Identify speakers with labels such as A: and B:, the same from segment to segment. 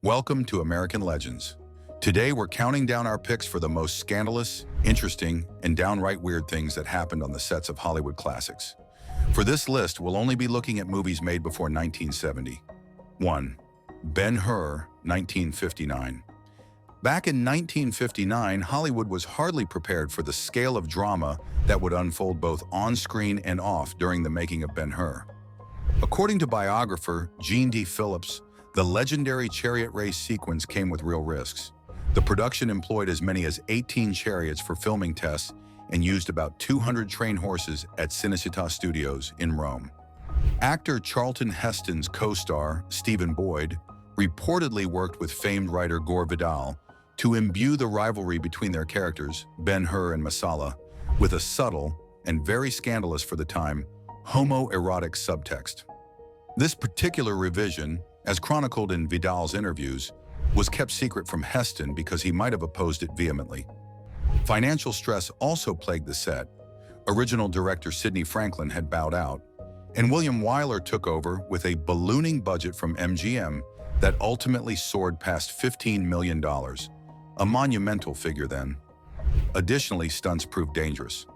A: Welcome to American Legends. Today we're counting down our picks for the most scandalous, interesting, and downright weird things that happened on the sets of Hollywood classics. For this list, we'll only be looking at movies made before 1970. 1. Ben-Hur, 1959. Back in 1959, Hollywood was hardly prepared for the scale of drama that would unfold both on-screen and off during the making of Ben-Hur. According to biographer Gene D. Phillips, the legendary chariot race sequence came with real risks. The production employed as many as 18 chariots for filming tests and used about 200 trained horses at Cinecittà Studios in Rome. Actor Charlton Heston's co-star, Stephen Boyd, reportedly worked with famed writer Gore Vidal to imbue the rivalry between their characters, Ben-Hur and Messala, with a subtle and very scandalous for the time homoerotic subtext. This particular revision, as chronicled in Vidal's interviews, was kept secret from Heston because he might have opposed it vehemently. Financial stress also plagued the set. Original director Sidney Franklin had bowed out, and William Wyler took over with a ballooning budget from MGM that ultimately soared past $15 million, a monumental figure then. Additionally, stunts proved dangerous.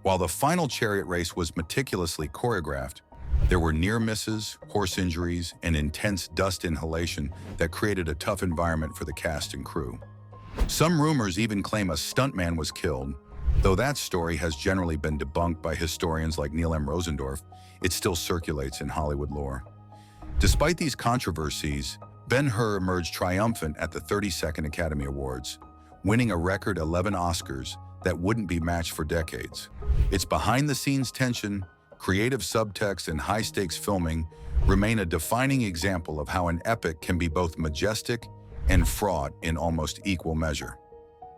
A: While the final chariot race was meticulously choreographed, there were near misses, horse injuries, and intense dust inhalation that created a tough environment for the cast and crew. Some rumors even claim a stuntman was killed. Though that story has generally been debunked by historians like Neil M. Rosendorf, it still circulates in Hollywood lore. Despite these controversies, Ben-Hur emerged triumphant at the 32nd Academy Awards, winning a record 11 Oscars that wouldn't be matched for decades. Its behind-the-scenes tension, creative subtext, and high-stakes filming remain a defining example of how an epic can be both majestic and fraught in almost equal measure.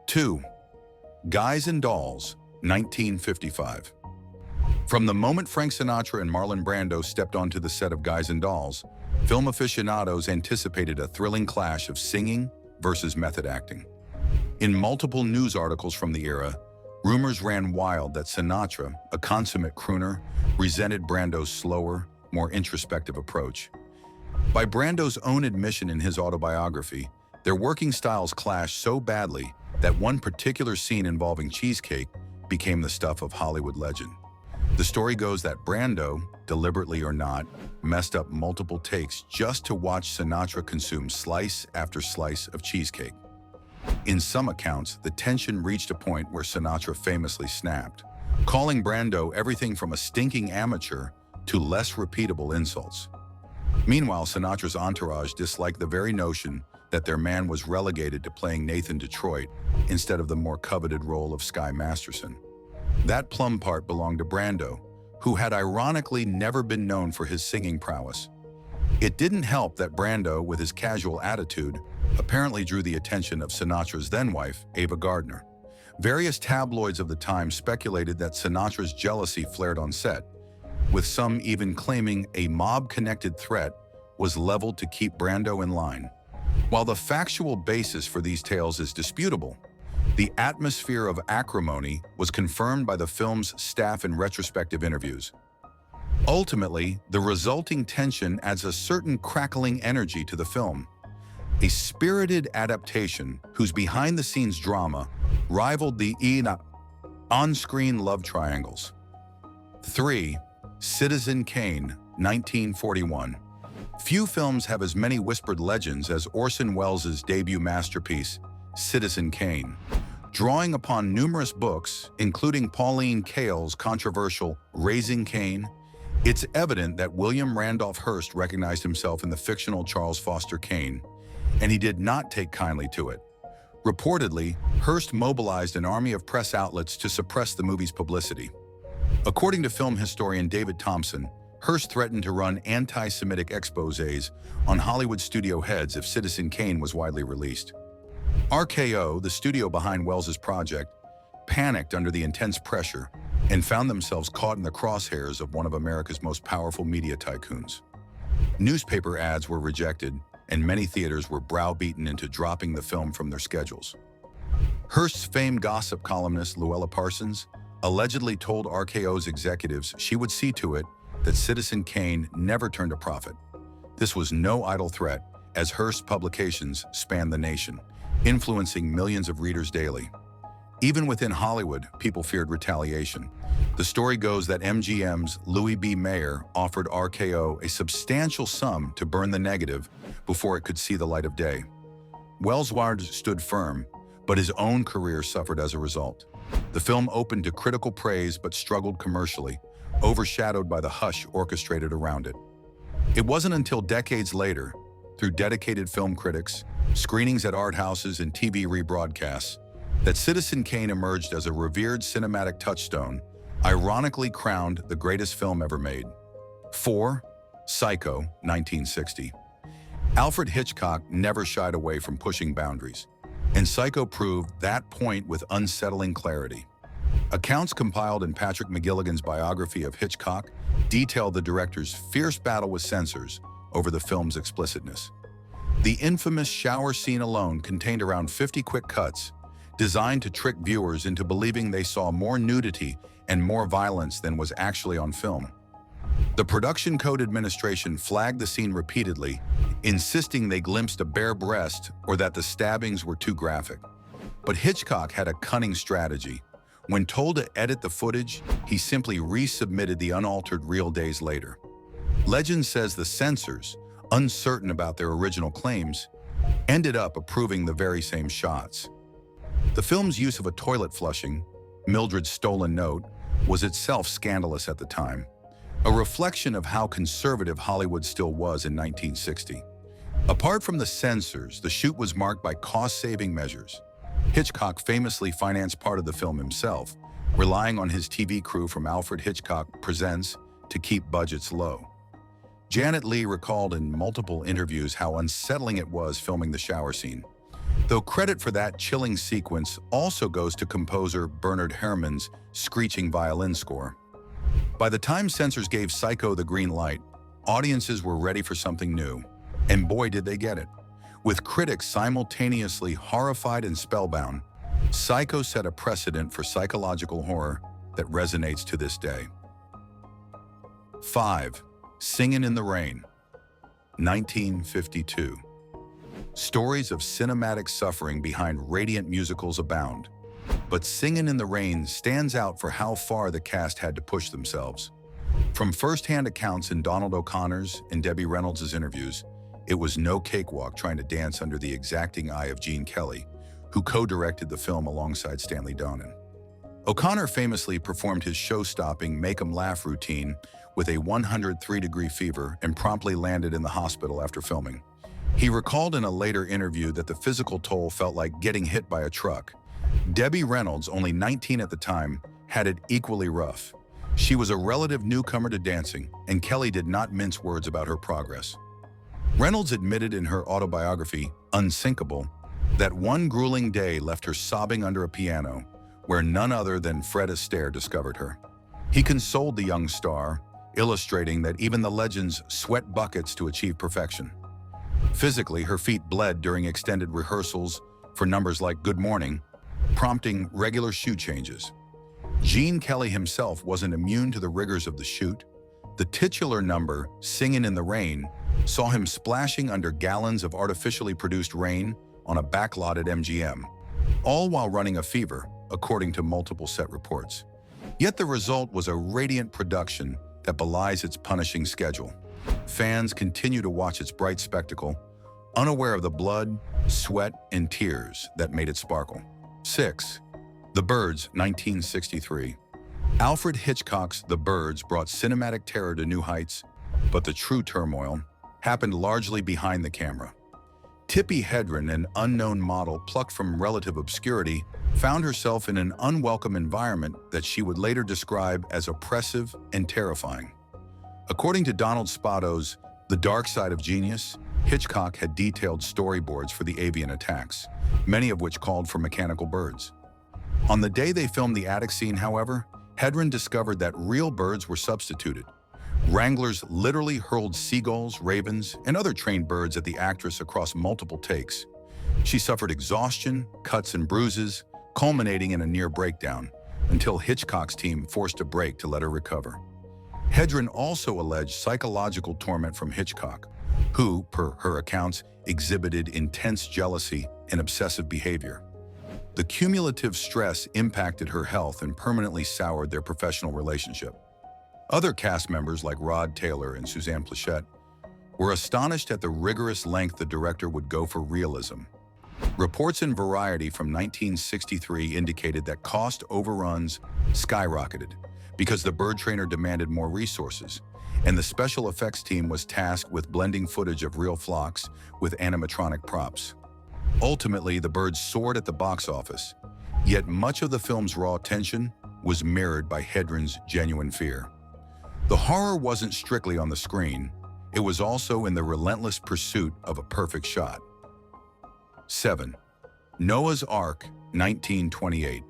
A: 2. Guys and Dolls, 1955. From the moment Frank Sinatra and Marlon Brando stepped onto the set of Guys and Dolls, film aficionados anticipated a thrilling clash of singing versus method acting. In multiple news articles from the era, rumors ran wild that Sinatra, a consummate crooner, resented Brando's slower, more introspective approach. By Brando's own admission in his autobiography, their working styles clashed so badly that one particular scene involving cheesecake became the stuff of Hollywood legend. The story goes that Brando, deliberately or not, messed up multiple takes just to watch Sinatra consume slice after slice of cheesecake. In some accounts, the tension reached a point where Sinatra famously snapped, calling Brando everything from a stinking amateur to less repeatable insults. Meanwhile, Sinatra's entourage disliked the very notion that their man was relegated to playing Nathan Detroit instead of the more coveted role of Sky Masterson. That plum part belonged to Brando, who had ironically never been known for his singing prowess. It didn't help that Brando, with his casual attitude, apparently drew the attention of Sinatra's then-wife, Ava Gardner. Various tabloids of the time speculated that Sinatra's jealousy flared on set, with some even claiming a mob-connected threat was leveled to keep Brando in line. While the factual basis for these tales is disputable, the atmosphere of acrimony was confirmed by the film's staff in retrospective interviews. Ultimately, the resulting tension adds a certain crackling energy to the film, a spirited adaptation whose behind-the-scenes drama rivaled the on-screen love triangles. 3. Citizen Kane, 1941. Few films have as many whispered legends as Orson Welles' debut masterpiece, Citizen Kane. Drawing upon numerous books, including Pauline Kael's controversial Raising Kane, it's evident that William Randolph Hearst recognized himself in the fictional Charles Foster Kane, and he did not take kindly to it. Reportedly, Hearst mobilized an army of press outlets to suppress the movie's publicity. According to film historian David Thompson, Hearst threatened to run anti-Semitic exposés on Hollywood studio heads if Citizen Kane was widely released. RKO, the studio behind Welles's project, panicked under the intense pressure and found themselves caught in the crosshairs of one of America's most powerful media tycoons. Newspaper ads were rejected, and many theaters were browbeaten into dropping the film from their schedules. Hearst's famed gossip columnist Luella Parsons allegedly told RKO's executives she would see to it that Citizen Kane never turned a profit. This was no idle threat, as Hearst publications spanned the nation, influencing millions of readers daily. Even within Hollywood, people feared retaliation. The story goes that MGM's Louis B. Mayer offered RKO a substantial sum to burn the negative before it could see the light of day. Wildest stood firm, but his own career suffered as a result. The film opened to critical praise but struggled commercially, overshadowed by the hush orchestrated around it. It wasn't until decades later, through dedicated film critics, screenings at art houses, and TV rebroadcasts, that Citizen Kane emerged as a revered cinematic touchstone, ironically crowned the greatest film ever made. 4. Psycho, 1960. Alfred Hitchcock never shied away from pushing boundaries, and Psycho proved that point with unsettling clarity. Accounts compiled in Patrick McGilligan's biography of Hitchcock detail the director's fierce battle with censors over the film's explicitness. The infamous shower scene alone contained around 50 quick cuts, designed to trick viewers into believing they saw more nudity and more violence than was actually on film. The Production Code Administration flagged the scene repeatedly, insisting they glimpsed a bare breast or that the stabbings were too graphic. But Hitchcock had a cunning strategy. When told to edit the footage, he simply resubmitted the unaltered reel days later. Legend says the censors, uncertain about their original claims, ended up approving the very same shots. The film's use of a toilet flushing, Mildred's stolen note, was itself scandalous at the time, a reflection of how conservative Hollywood still was in 1960. Apart from the censors, the shoot was marked by cost-saving measures. Hitchcock famously financed part of the film himself, relying on his TV crew from Alfred Hitchcock Presents to keep budgets low. Janet Leigh recalled in multiple interviews how unsettling it was filming the shower scene, though credit for that chilling sequence also goes to composer Bernard Herrmann's screeching violin score. By the time censors gave Psycho the green light, audiences were ready for something new, and boy did they get it. With critics simultaneously horrified and spellbound, Psycho set a precedent for psychological horror that resonates to this day. 5. Singin' in the Rain, 1952. Stories of cinematic suffering behind radiant musicals abound, but Singin' in the Rain stands out for how far the cast had to push themselves. From first-hand accounts in Donald O'Connor's and Debbie Reynolds' interviews, it was no cakewalk trying to dance under the exacting eye of Gene Kelly, who co-directed the film alongside Stanley Donen. O'Connor famously performed his show-stopping Make 'em Laugh routine with a 103-degree fever and promptly landed in the hospital after filming. He recalled in a later interview that the physical toll felt like getting hit by a truck. Debbie Reynolds, only 19 at the time, had it equally rough. She was a relative newcomer to dancing, and Kelly did not mince words about her progress. Reynolds admitted in her autobiography, Unsinkable, that one grueling day left her sobbing under a piano, where none other than Fred Astaire discovered her. He consoled the young star, illustrating that even the legends sweat buckets to achieve perfection. Physically, her feet bled during extended rehearsals for numbers like Good Morning, prompting regular shoe changes. Gene Kelly himself wasn't immune to the rigors of the shoot. The titular number, Singin' in the Rain, saw him splashing under gallons of artificially produced rain on a backlot at MGM, all while running a fever, according to multiple set reports. Yet the result was a radiant production that belies its punishing schedule. Fans continue to watch its bright spectacle, unaware of the blood, sweat, and tears that made it sparkle. 6. The Birds, 1963. Alfred Hitchcock's The Birds brought cinematic terror to new heights, but the true turmoil happened largely behind the camera. Tippi Hedren, an unknown model plucked from relative obscurity, found herself in an unwelcome environment that she would later describe as oppressive and terrifying. According to Donald Spato's The Dark Side of Genius, Hitchcock had detailed storyboards for the avian attacks, many of which called for mechanical birds. On the day they filmed the attic scene, however, Hedren discovered that real birds were substituted. Wranglers literally hurled seagulls, ravens, and other trained birds at the actress across multiple takes. She suffered exhaustion, cuts and bruises, culminating in a near breakdown, until Hitchcock's team forced a break to let her recover. Hedren also alleged psychological torment from Hitchcock, who, per her accounts, exhibited intense jealousy and obsessive behavior. The cumulative stress impacted her health and permanently soured their professional relationship. Other cast members like Rod Taylor and Suzanne Pleshette were astonished at the rigorous length the director would go for realism. Reports in Variety from 1963 indicated that cost overruns skyrocketed because the bird trainer demanded more resources, and the special effects team was tasked with blending footage of real flocks with animatronic props. Ultimately, the birds soared at the box office, yet much of the film's raw tension was mirrored by Hedren's genuine fear. The horror wasn't strictly on the screen, it was also in the relentless pursuit of a perfect shot. 7. Noah's Ark, 1928.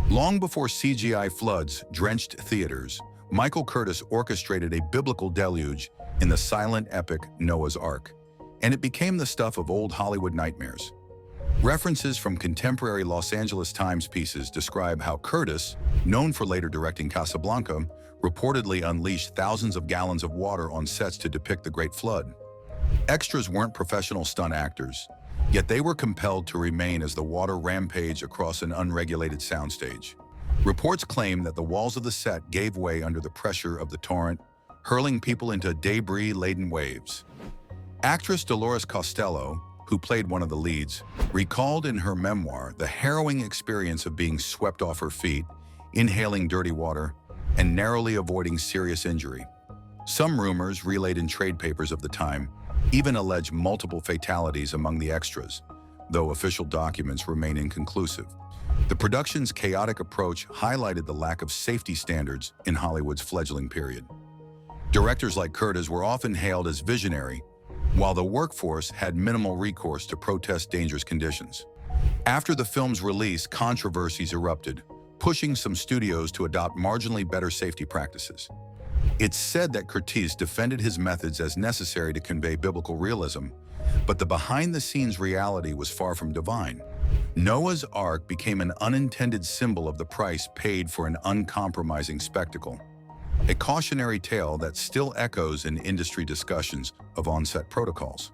A: Long before CGI floods drenched theaters, Michael Curtis orchestrated a biblical deluge in the silent epic Noah's Ark, and it became the stuff of old Hollywood nightmares. References from contemporary Los Angeles Times pieces describe how Curtis, known for later directing Casablanca, reportedly unleashed thousands of gallons of water on sets to depict the Great Flood. Extras weren't professional stunt actors, yet they were compelled to remain as the water rampaged across an unregulated soundstage. Reports claim that the walls of the set gave way under the pressure of the torrent, hurling people into debris-laden waves. Actress Dolores Costello, who played one of the leads, recalled in her memoir the harrowing experience of being swept off her feet, inhaling dirty water, and narrowly avoiding serious injury. Some rumors relayed in trade papers of the time even allege multiple fatalities among the extras, though official documents remain inconclusive. The production's chaotic approach highlighted the lack of safety standards in Hollywood's fledgling period. Directors like Curtis were often hailed as visionary, while the workforce had minimal recourse to protest dangerous conditions. After the film's release, controversies erupted, pushing some studios to adopt marginally better safety practices. It's said that Curtis defended his methods as necessary to convey biblical realism, but the behind-the-scenes reality was far from divine. Noah's Ark became an unintended symbol of the price paid for an uncompromising spectacle, a cautionary tale that still echoes in industry discussions of on-set protocols.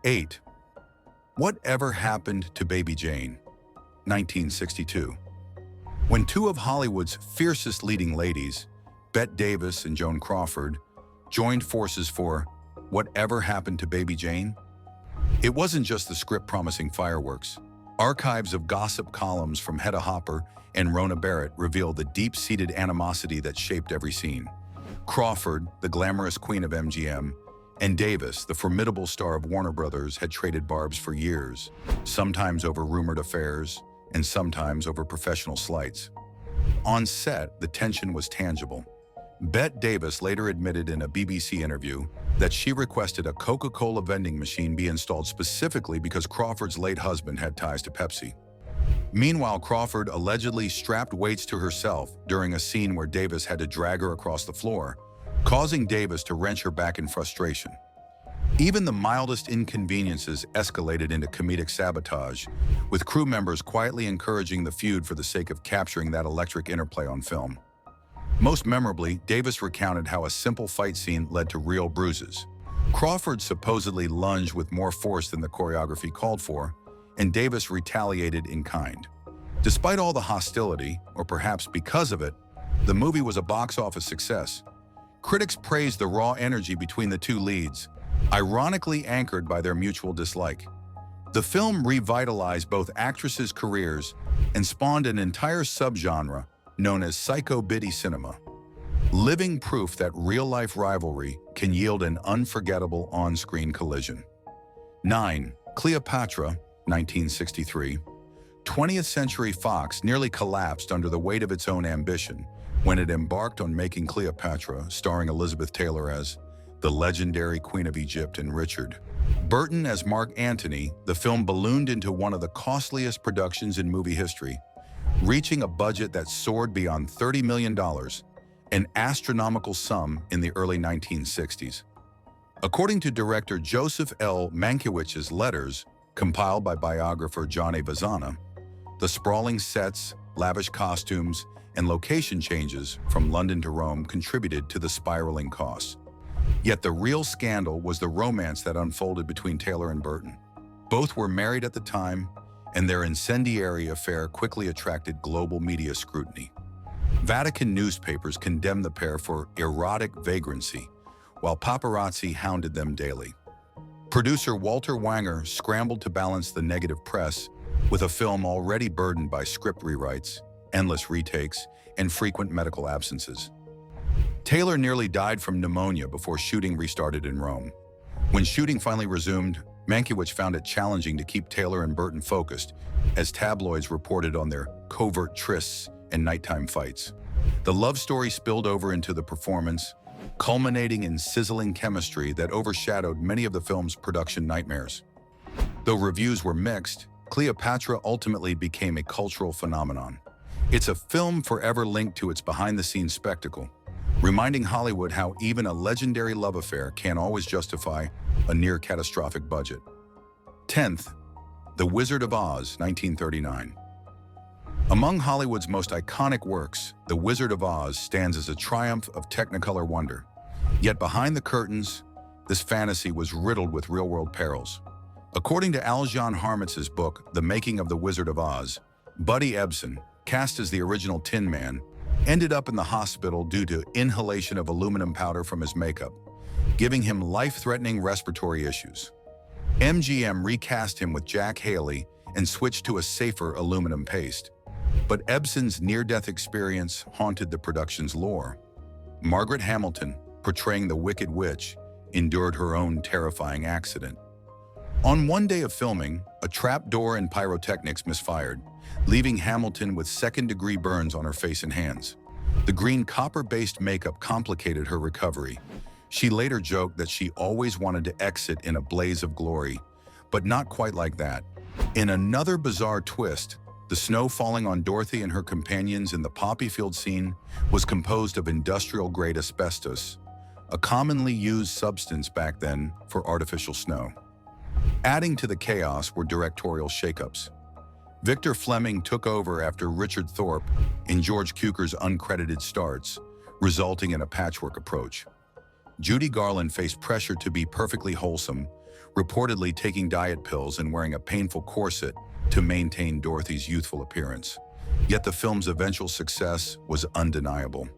A: 8. Whatever Happened to Baby Jane, 1962. When two of Hollywood's fiercest leading ladies, Bette Davis and Joan Crawford, joined forces for Whatever Happened to Baby Jane, it wasn't just the script promising fireworks. Archives of gossip columns from Hedda Hopper and Rona Barrett reveal the deep-seated animosity that shaped every scene. Crawford, the glamorous queen of MGM, and Davis, the formidable star of Warner Brothers, had traded barbs for years, sometimes over rumored affairs and sometimes over professional slights. On set, the tension was tangible. Bette Davis later admitted in a BBC interview that she requested a Coca-Cola vending machine be installed specifically because Crawford's late husband had ties to Pepsi. Meanwhile, Crawford allegedly strapped weights to herself during a scene where Davis had to drag her across the floor, causing Davis to wrench her back in frustration. Even the mildest inconveniences escalated into comedic sabotage, with crew members quietly encouraging the feud for the sake of capturing that electric interplay on film. Most memorably, Davis recounted how a simple fight scene led to real bruises. Crawford supposedly lunged with more force than the choreography called for, and Davis retaliated in kind. Despite all the hostility, or perhaps because of it, the movie was a box office success. Critics praised the raw energy between the two leads, ironically anchored by their mutual dislike. The film revitalized both actresses' careers and spawned an entire subgenre known as psycho-biddy cinema, living proof that real-life rivalry can yield an unforgettable on-screen collision. 9. Cleopatra, 1963. 20th Century Fox nearly collapsed under the weight of its own ambition when it embarked on making Cleopatra, starring Elizabeth Taylor as the legendary Queen of Egypt and Richard Burton as Mark Antony. The film ballooned into one of the costliest productions in movie history, reaching a budget that soared beyond $30 million, an astronomical sum in the early 1960s. According to director Joseph L. Mankiewicz's letters, compiled by biographer John A. Vazana, the sprawling sets, lavish costumes, and location changes from London to Rome contributed to the spiraling costs. Yet the real scandal was the romance that unfolded between Taylor and Burton. Both were married at the time, and their incendiary affair quickly attracted global media scrutiny. Vatican newspapers condemned the pair for erotic vagrancy, while paparazzi hounded them daily. Producer Walter Wanger scrambled to balance the negative press with a film already burdened by script rewrites, endless retakes, and frequent medical absences. Taylor nearly died from pneumonia before shooting restarted in Rome. When shooting finally resumed, Mankiewicz found it challenging to keep Taylor and Burton focused, as tabloids reported on their covert trysts and nighttime fights. The love story spilled over into the performance, culminating in sizzling chemistry that overshadowed many of the film's production nightmares. Though reviews were mixed, Cleopatra ultimately became a cultural phenomenon. It's a film forever linked to its behind-the-scenes spectacle, reminding Hollywood how even a legendary love affair can't always justify a near-catastrophic budget. 10th, The Wizard of Oz, 1939. Among Hollywood's most iconic works, The Wizard of Oz stands as a triumph of Technicolor wonder. Yet behind the curtains, this fantasy was riddled with real-world perils. According to Aljan Harmitz's book, The Making of the Wizard of Oz, Buddy Ebsen, cast as the original Tin Man, ended up in the hospital due to inhalation of aluminum powder from his makeup, giving him life-threatening respiratory issues. MGM recast him with Jack Haley and switched to a safer aluminum paste. But Ebsen's near-death experience haunted the production's lore. Margaret Hamilton, portraying the Wicked Witch, endured her own terrifying accident. On one day of filming, a trapdoor and pyrotechnics misfired, leaving Hamilton with second-degree burns on her face and hands. The green copper-based makeup complicated her recovery. She later joked that she always wanted to exit in a blaze of glory, but not quite like that. In another bizarre twist, the snow falling on Dorothy and her companions in the poppy field scene was composed of industrial-grade asbestos, a commonly used substance back then for artificial snow. Adding to the chaos were directorial shakeups. Victor Fleming took over after Richard Thorpe in George Cukor's uncredited starts, resulting in a patchwork approach. Judy Garland faced pressure to be perfectly wholesome, reportedly taking diet pills and wearing a painful corset to maintain Dorothy's youthful appearance. Yet the film's eventual success was undeniable.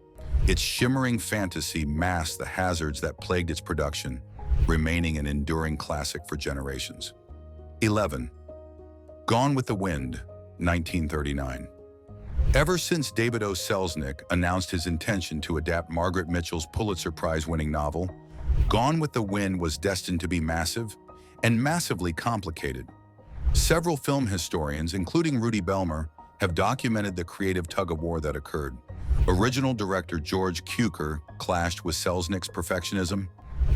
A: Its shimmering fantasy masked the hazards that plagued its production, remaining an enduring classic for generations. 11. Gone with the Wind, 1939. Ever since David O. Selznick announced his intention to adapt Margaret Mitchell's Pulitzer Prize-winning novel, Gone with the Wind was destined to be massive and massively complicated. Several film historians, including Rudy Belmer, have documented the creative tug-of-war that occurred. Original director George Cukor clashed with Selznick's perfectionism,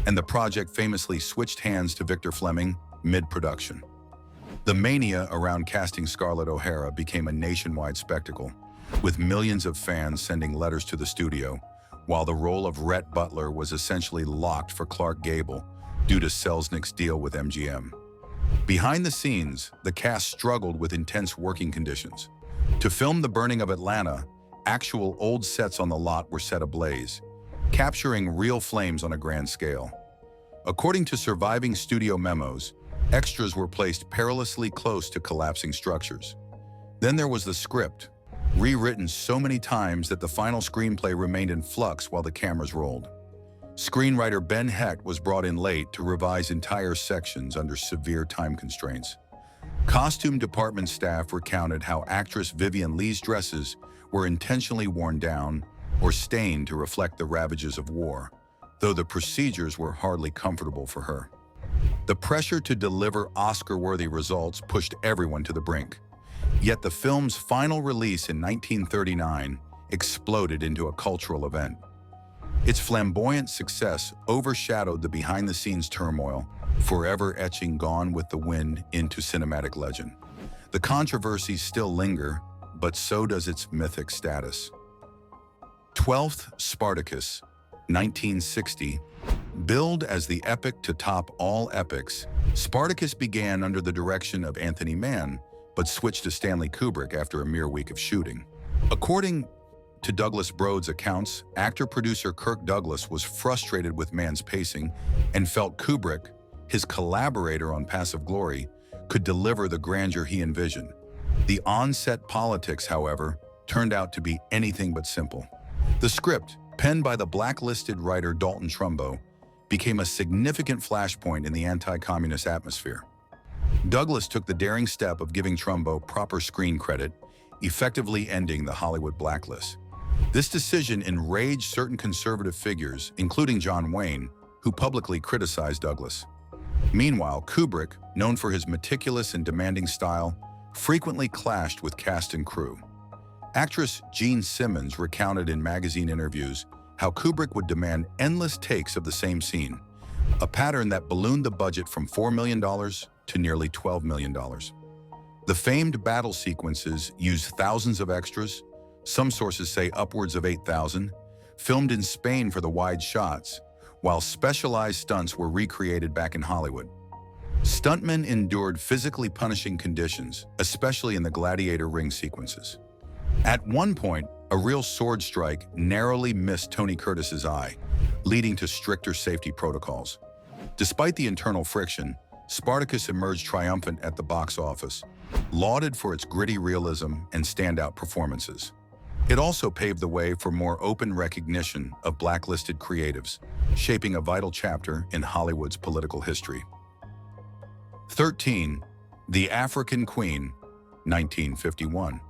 A: and the project famously switched hands to Victor Fleming mid-production. The mania around casting Scarlett O'Hara became a nationwide spectacle, with millions of fans sending letters to the studio, while the role of Rhett Butler was essentially locked for Clark Gable due to Selznick's deal with MGM. Behind the scenes, the cast struggled with intense working conditions. To film the burning of Atlanta, actual old sets on the lot were set ablaze, capturing real flames on a grand scale. According to surviving studio memos, extras were placed perilously close to collapsing structures. Then there was the script, rewritten so many times that the final screenplay remained in flux while the cameras rolled. Screenwriter Ben Hecht was brought in late to revise entire sections under severe time constraints. Costume department staff recounted how actress Vivien Leigh's dresses were intentionally worn down or stained to reflect the ravages of war, though the procedures were hardly comfortable for her. The pressure to deliver Oscar-worthy results pushed everyone to the brink. Yet the film's final release in 1939 exploded into a cultural event. Its flamboyant success overshadowed the behind-the-scenes turmoil, forever etching Gone with the Wind into cinematic legend. The controversies still linger, but so does its mythic status. 12th, Spartacus, 1960. Billed as the epic to top all epics, Spartacus began under the direction of Anthony Mann, but switched to Stanley Kubrick after a mere week of shooting. According to Douglas Broad's accounts, actor-producer Kirk Douglas was frustrated with Mann's pacing and felt Kubrick, his collaborator on Passive Glory, could deliver the grandeur he envisioned. The on-set politics, however, turned out to be anything but simple. The script, penned by the blacklisted writer Dalton Trumbo, became a significant flashpoint in the anti-communist atmosphere. Douglas took the daring step of giving Trumbo proper screen credit, effectively ending the Hollywood blacklist. This decision enraged certain conservative figures, including John Wayne, who publicly criticized Douglas. Meanwhile, Kubrick, known for his meticulous and demanding style, frequently clashed with cast and crew. Actress Jean Simmons recounted in magazine interviews how Kubrick would demand endless takes of the same scene, a pattern that ballooned the budget from $4 million to nearly $12 million. The famed battle sequences used thousands of extras, some sources say upwards of 8,000, filmed in Spain for the wide shots, while specialized stunts were recreated back in Hollywood. Stuntmen endured physically punishing conditions, especially in the gladiator ring sequences. At one point, a real sword strike narrowly missed Tony Curtis's eye, leading to stricter safety protocols. Despite the internal friction, Spartacus emerged triumphant at the box office, lauded for its gritty realism and standout performances. It also paved the way for more open recognition of blacklisted creatives, shaping a vital chapter in Hollywood's political history. 13. The African Queen, 1951.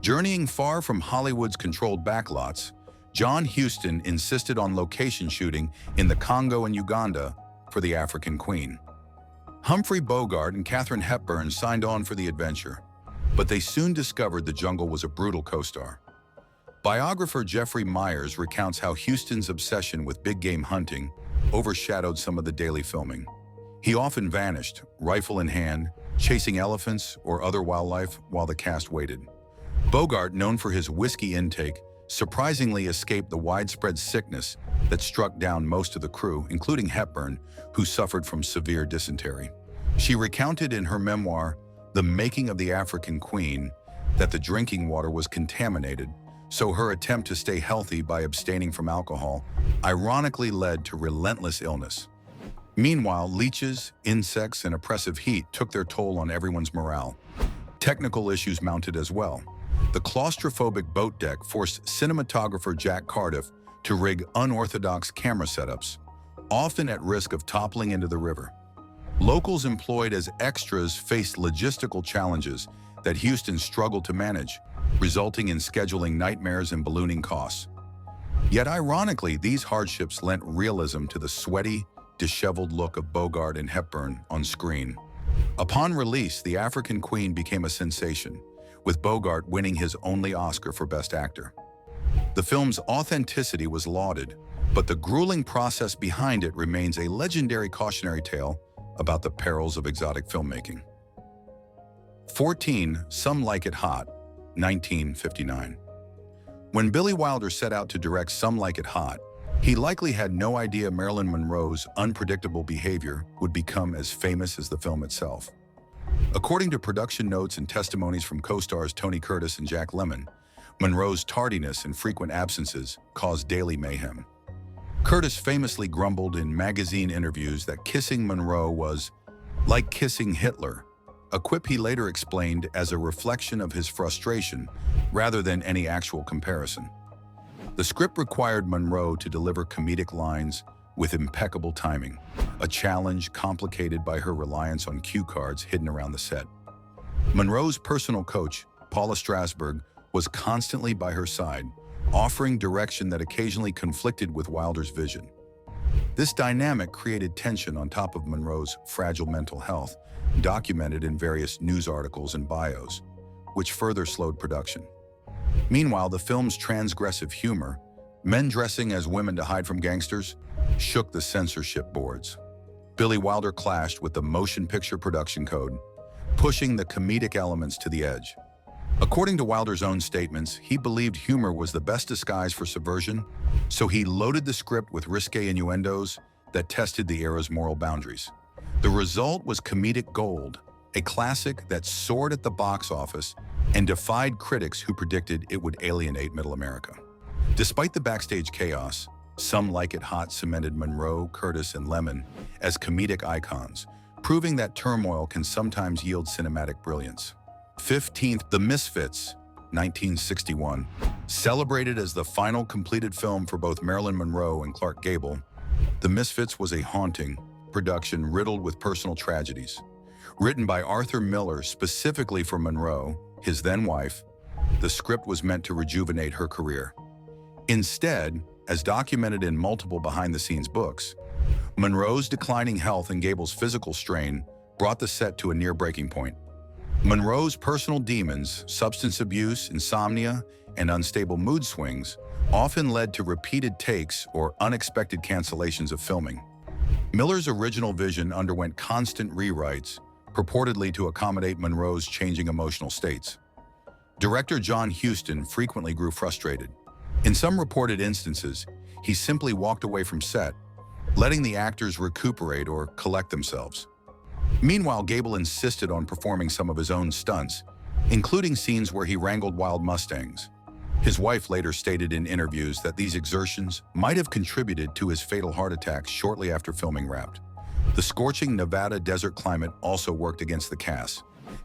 A: Journeying far from Hollywood's controlled backlots, John Huston insisted on location shooting in the Congo and Uganda for The African Queen. Humphrey Bogart and Katharine Hepburn signed on for the adventure, but they soon discovered the jungle was a brutal co-star. Biographer Jeffrey Myers recounts how Huston's obsession with big game hunting overshadowed some of the daily filming. He often vanished, rifle in hand, chasing elephants or other wildlife while the cast waited. Bogart, known for his whiskey intake, surprisingly escaped the widespread sickness that struck down most of the crew, including Hepburn, who suffered from severe dysentery. She recounted in her memoir, The Making of the African Queen, that the drinking water was contaminated, so her attempt to stay healthy by abstaining from alcohol ironically led to relentless illness. Meanwhile, leeches, insects, and oppressive heat took their toll on everyone's morale. Technical issues mounted as well. The claustrophobic boat deck forced cinematographer Jack Cardiff to rig unorthodox camera setups, often at risk of toppling into the river. Locals employed as extras faced logistical challenges that Huston struggled to manage, resulting in scheduling nightmares and ballooning costs. Yet ironically, these hardships lent realism to the sweaty, disheveled look of Bogart and Hepburn on screen. Upon release, The African Queen became a sensation, with Bogart winning his only Oscar for Best Actor. The film's authenticity was lauded, but the grueling process behind it remains a legendary cautionary tale about the perils of exotic filmmaking. 14. Some Like It Hot, 1959. When Billy Wilder set out to direct Some Like It Hot, he likely had no idea Marilyn Monroe's unpredictable behavior would become as famous as the film itself. According to production notes and testimonies from co-stars Tony Curtis and Jack Lemmon, Monroe's tardiness and frequent absences caused daily mayhem. Curtis famously grumbled in magazine interviews that kissing Monroe was like kissing Hitler, a quip he later explained as a reflection of his frustration rather than any actual comparison. The script required Monroe to deliver comedic lines with impeccable timing, a challenge complicated by her reliance on cue cards hidden around the set. Monroe's personal coach, Paula Strasberg, was constantly by her side, offering direction that occasionally conflicted with Wilder's vision. This dynamic created tension on top of Monroe's fragile mental health, documented in various news articles and bios, which further slowed production. Meanwhile, the film's transgressive humor, men dressing as women to hide from gangsters, shook the censorship boards. Billy Wilder clashed with the motion picture production code, pushing the comedic elements to the edge. According to Wilder's own statements, he believed humor was the best disguise for subversion, so he loaded the script with risque innuendos that tested the era's moral boundaries. The result was comedic gold, a classic that soared at the box office and defied critics who predicted it would alienate Middle America. Despite the backstage chaos, some like it hot cemented Monroe, Curtis, and Lemon as comedic icons, proving that turmoil can sometimes yield cinematic brilliance. 15th, The Misfits, 1961. Celebrated as the final completed film for both Marilyn Monroe and Clark Gable, The Misfits was a haunting production riddled with personal tragedies. Written by Arthur Miller specifically for Monroe, his then-wife, the script was meant to rejuvenate her career. Instead, as documented in multiple behind-the-scenes books, Monroe's declining health and Gable's physical strain brought the set to a near breaking point. Monroe's personal demons, substance abuse, insomnia, and unstable mood swings often led to repeated takes or unexpected cancellations of filming. Miller's original vision underwent constant rewrites, purportedly to accommodate Monroe's changing emotional states. Director John Huston frequently grew frustrated. In some reported instances, he simply walked away from set, letting the actors recuperate or collect themselves. Meanwhile, Gable insisted on performing some of his own stunts, including scenes where he wrangled wild Mustangs. His wife later stated in interviews that these exertions might have contributed to his fatal heart attack shortly after filming wrapped. The scorching Nevada desert climate also worked against the cast.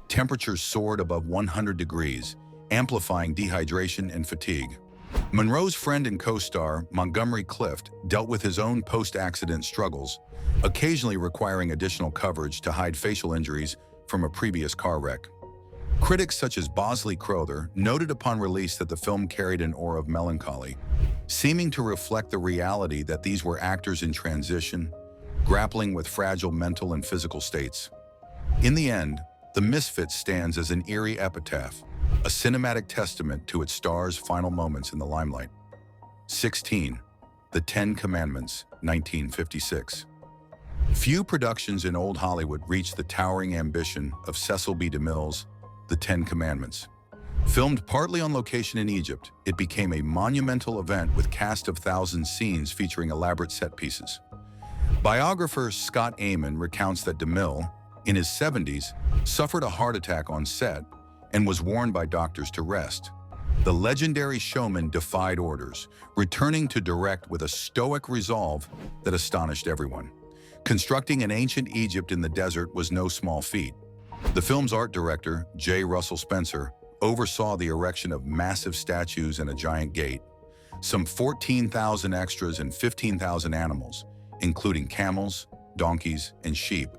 A: Temperatures soared above 100 degrees, amplifying dehydration and fatigue. Monroe's friend and co-star, Montgomery Clift, dealt with his own post-accident struggles, occasionally requiring additional coverage to hide facial injuries from a previous car wreck. Critics such as Bosley Crowther noted upon release that the film carried an aura of melancholy, seeming to reflect the reality that these were actors in transition, grappling with fragile mental and physical states. In the end, The Misfits stands as an eerie epitaph, a cinematic testament to its star's final moments in the limelight. 16. The Ten Commandments, 1956. Few productions in Old Hollywood reached the towering ambition of Cecil B. DeMille's The Ten Commandments. Filmed partly on location in Egypt, it became a monumental event with cast of thousands scenes featuring elaborate set pieces. Biographer Scott Amon recounts that DeMille, in his 70s, suffered a heart attack on set and was warned by doctors to rest. The legendary showman defied orders, returning to direct with a stoic resolve that astonished everyone. Constructing an ancient Egypt in the desert was no small feat. The film's art director, J. Russell Spencer, oversaw the erection of massive statues and a giant gate. Some 14,000 extras and 15,000 animals, including camels, donkeys, and sheep,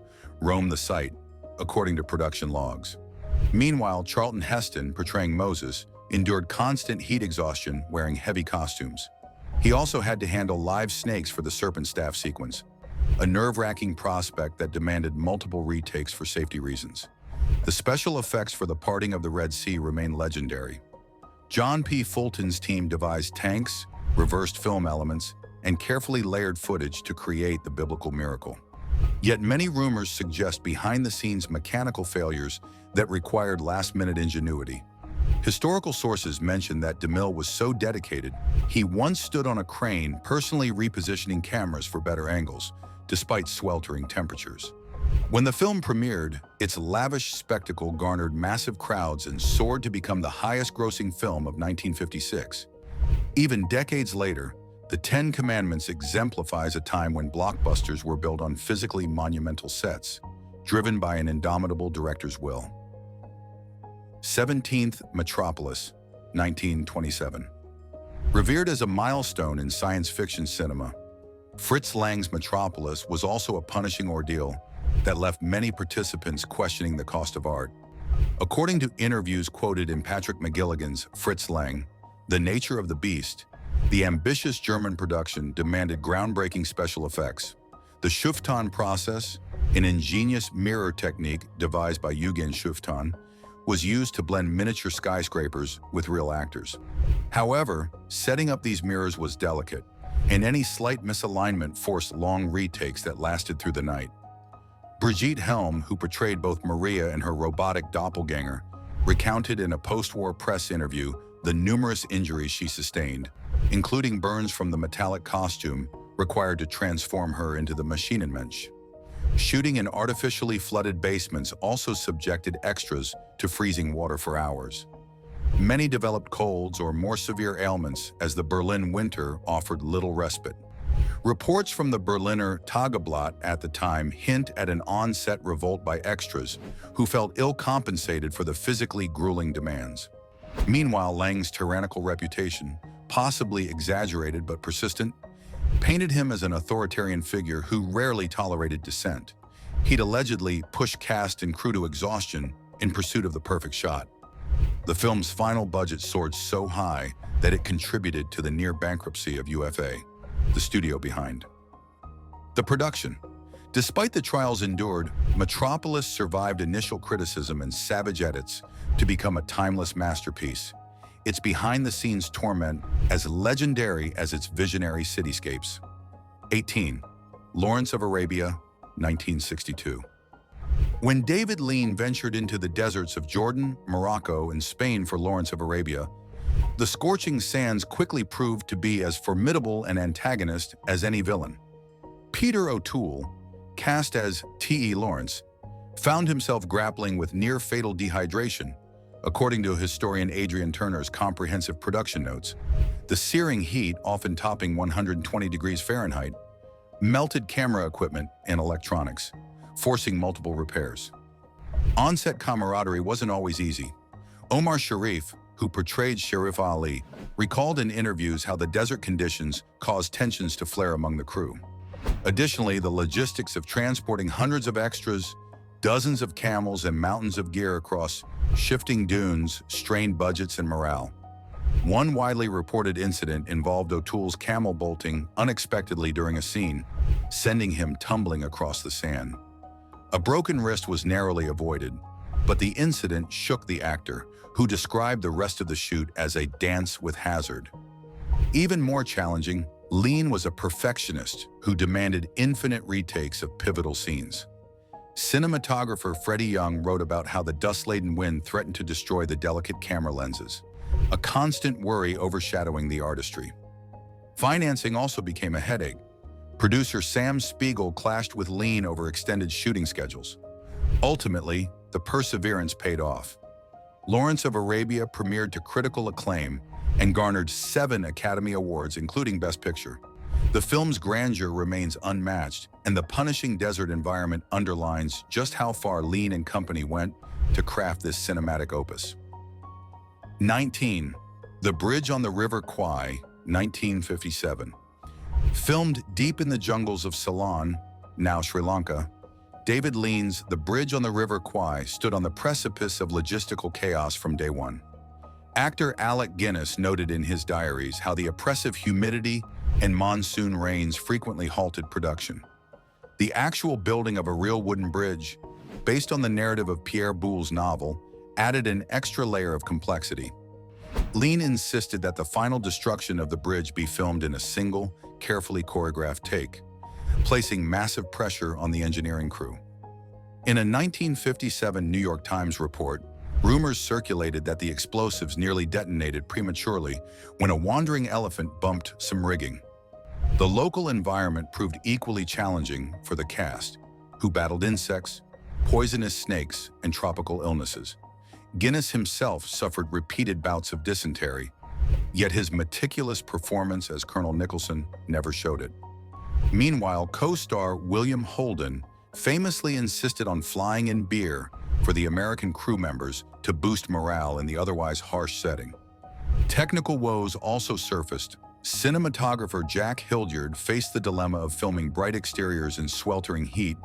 A: roamed the site, according to production logs. Meanwhile, Charlton Heston, portraying Moses, endured constant heat exhaustion wearing heavy costumes. He also had to handle live snakes for the serpent staff sequence, a nerve-wracking prospect that demanded multiple retakes for safety reasons. The special effects for the parting of the Red Sea remain legendary. John P. Fulton's team devised tanks, reversed film elements, and carefully layered footage to create the biblical miracle. Yet many rumors suggest behind-the-scenes mechanical failures that required last-minute ingenuity. Historical sources mention that DeMille was so dedicated, he once stood on a crane personally repositioning cameras for better angles, despite sweltering temperatures. When the film premiered, its lavish spectacle garnered massive crowds and soared to become the highest-grossing film of 1956. Even decades later, The Ten Commandments exemplifies a time when blockbusters were built on physically monumental sets, driven by an indomitable director's will. 17th, Metropolis, 1927. Revered as a milestone in science fiction cinema, Fritz Lang's Metropolis was also a punishing ordeal that left many participants questioning the cost of art. According to interviews quoted in Patrick McGilligan's Fritz Lang, The Nature of the Beast, the ambitious German production demanded groundbreaking special effects. The Schuftan process, an ingenious mirror technique devised by Eugen Schuftan, was used to blend miniature skyscrapers with real actors. However, setting up these mirrors was delicate, and any slight misalignment forced long retakes that lasted through the night. Brigitte Helm, who portrayed both Maria and her robotic doppelganger, recounted in a post-war press interview the numerous injuries she sustained, including burns from the metallic costume required to transform her into the Maschinenmensch. Shooting in artificially flooded basements also subjected extras to freezing water for hours. Many developed colds or more severe ailments as the Berlin winter offered little respite. Reports from the Berliner Tageblatt at the time hint at an on-set revolt by extras who felt ill-compensated for the physically grueling demands. Meanwhile, Lang's tyrannical reputation, possibly exaggerated but persistent, painted him as an authoritarian figure who rarely tolerated dissent. He'd allegedly pushed cast and crew to exhaustion in pursuit of the perfect shot. The film's final budget soared so high that it contributed to the near bankruptcy of UFA, the studio behind the production. Despite the trials endured, Metropolis survived initial criticism and savage edits to become a timeless masterpiece. Its behind-the-scenes torment as legendary as its visionary cityscapes. 18. Lawrence of Arabia, 1962. When David Lean ventured into the deserts of Jordan, Morocco, and Spain for Lawrence of Arabia, the scorching sands quickly proved to be as formidable an antagonist as any villain. Peter O'Toole, cast as T.E. Lawrence, found himself grappling with near-fatal dehydration. According to historian Adrian Turner's comprehensive production notes, the searing heat, often topping 120 degrees Fahrenheit, melted camera equipment and electronics, forcing multiple repairs. On-set camaraderie wasn't always easy. Omar Sharif, who portrayed Sharif Ali, recalled in interviews how the desert conditions caused tensions to flare among the crew. Additionally, the logistics of transporting hundreds of extras, dozens of camels, and mountains of gear across shifting dunes strained budgets and morale. One widely reported incident involved O'Toole's camel bolting unexpectedly during a scene, sending him tumbling across the sand. A broken wrist was narrowly avoided, but the incident shook the actor, who described the rest of the shoot as a dance with hazard. Even more challenging, Lean was a perfectionist who demanded infinite retakes of pivotal scenes. Cinematographer Freddie Young wrote about how the dust-laden wind threatened to destroy the delicate camera lenses, a constant worry overshadowing the artistry. Financing also became a headache. Producer Sam Spiegel clashed with Lean over extended shooting schedules. Ultimately, the perseverance paid off. Lawrence of Arabia premiered to critical acclaim and garnered 7 Academy Awards, including Best Picture. The film's grandeur remains unmatched, and the punishing desert environment underlines just how far Lean and company went to craft this cinematic opus. 19. The Bridge on the River Quai, 1957. Filmed deep in the jungles of Ceylon, now Sri Lanka, David Lean's The Bridge on the River Quai stood on the precipice of logistical chaos from day one. Actor Alec Guinness noted in his diaries how the oppressive humidity and monsoon rains frequently halted production. The actual building of a real wooden bridge, based on the narrative of Pierre Boulle's novel, added an extra layer of complexity. Lean insisted that the final destruction of the bridge be filmed in a single, carefully choreographed take, placing massive pressure on the engineering crew. In a 1957 New York Times report, rumors circulated that the explosives nearly detonated prematurely when a wandering elephant bumped some rigging. The local environment proved equally challenging for the cast, who battled insects, poisonous snakes, and tropical illnesses. Guinness himself suffered repeated bouts of dysentery, yet his meticulous performance as Colonel Nicholson never showed it. Meanwhile, co-star William Holden famously insisted on flying in beer for the American crew members to boost morale in the otherwise harsh setting. Technical woes also surfaced. Cinematographer Jack Hildyard faced the dilemma of filming bright exteriors in sweltering heat,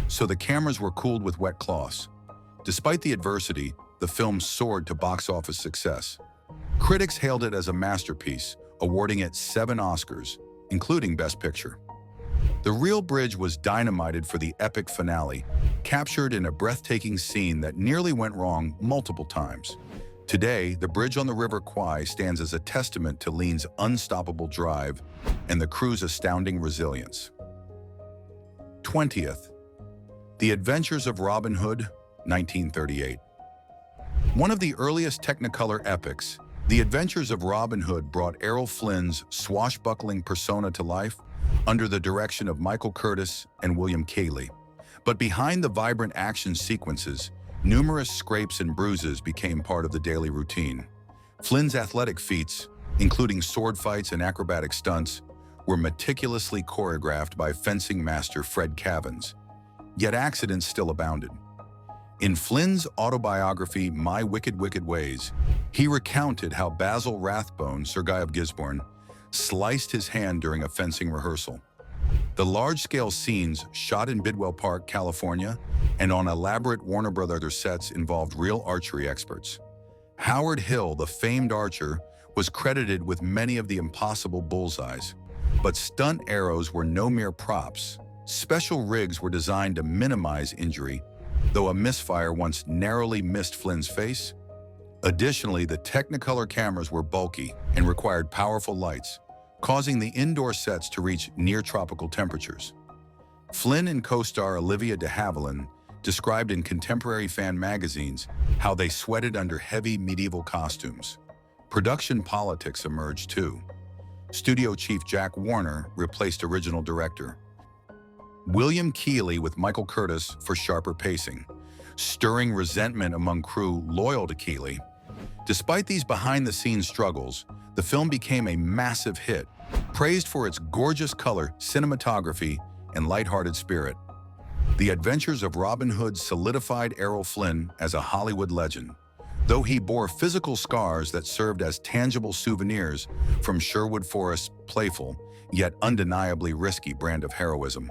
A: so the cameras were cooled with wet cloths. Despite the adversity, the film soared to box office success. Critics hailed it as a masterpiece, awarding it 7 Oscars, including Best Picture. The real bridge was dynamited for the epic finale, captured in a breathtaking scene that nearly went wrong multiple times. Today, the bridge on the River Quai stands as a testament to Lean's unstoppable drive and the crew's astounding resilience. 20th. The Adventures of Robin Hood, 1938. One of the earliest Technicolor epics, The Adventures of Robin Hood brought Errol Flynn's swashbuckling persona to life under the direction of Michael Curtis and William Cayley. But behind the vibrant action sequences, numerous scrapes and bruises became part of the daily routine. Flynn's athletic feats, including sword fights and acrobatic stunts, were meticulously choreographed by fencing master Fred Cavins. Yet accidents still abounded. In Flynn's autobiography, My Wicked, Wicked Ways, he recounted how Basil Rathbone, Sir Guy of Gisborne, sliced his hand during a fencing rehearsal. The large-scale scenes shot in Bidwell Park, California, and on elaborate Warner Brothers sets involved real archery experts. Howard Hill, the famed archer, was credited with many of the impossible bullseyes. But stunt arrows were no mere props. Special rigs were designed to minimize injury, though a misfire once narrowly missed Flynn's face. Additionally, the Technicolor cameras were bulky and required powerful lights, causing the indoor sets to reach near-tropical temperatures. Flynn and co-star Olivia de Havilland described in contemporary fan magazines how they sweated under heavy medieval costumes. Production politics emerged too. Studio chief Jack Warner replaced original director William Keighley with Michael Curtis for sharper pacing, stirring resentment among crew loyal to Keighley. Despite these behind-the-scenes struggles, the film became a massive hit, praised for its gorgeous color, cinematography, and lighthearted spirit. The adventures of Robin Hood solidified Errol Flynn as a Hollywood legend, though he bore physical scars that served as tangible souvenirs from Sherwood Forest's playful, yet undeniably risky brand of heroism.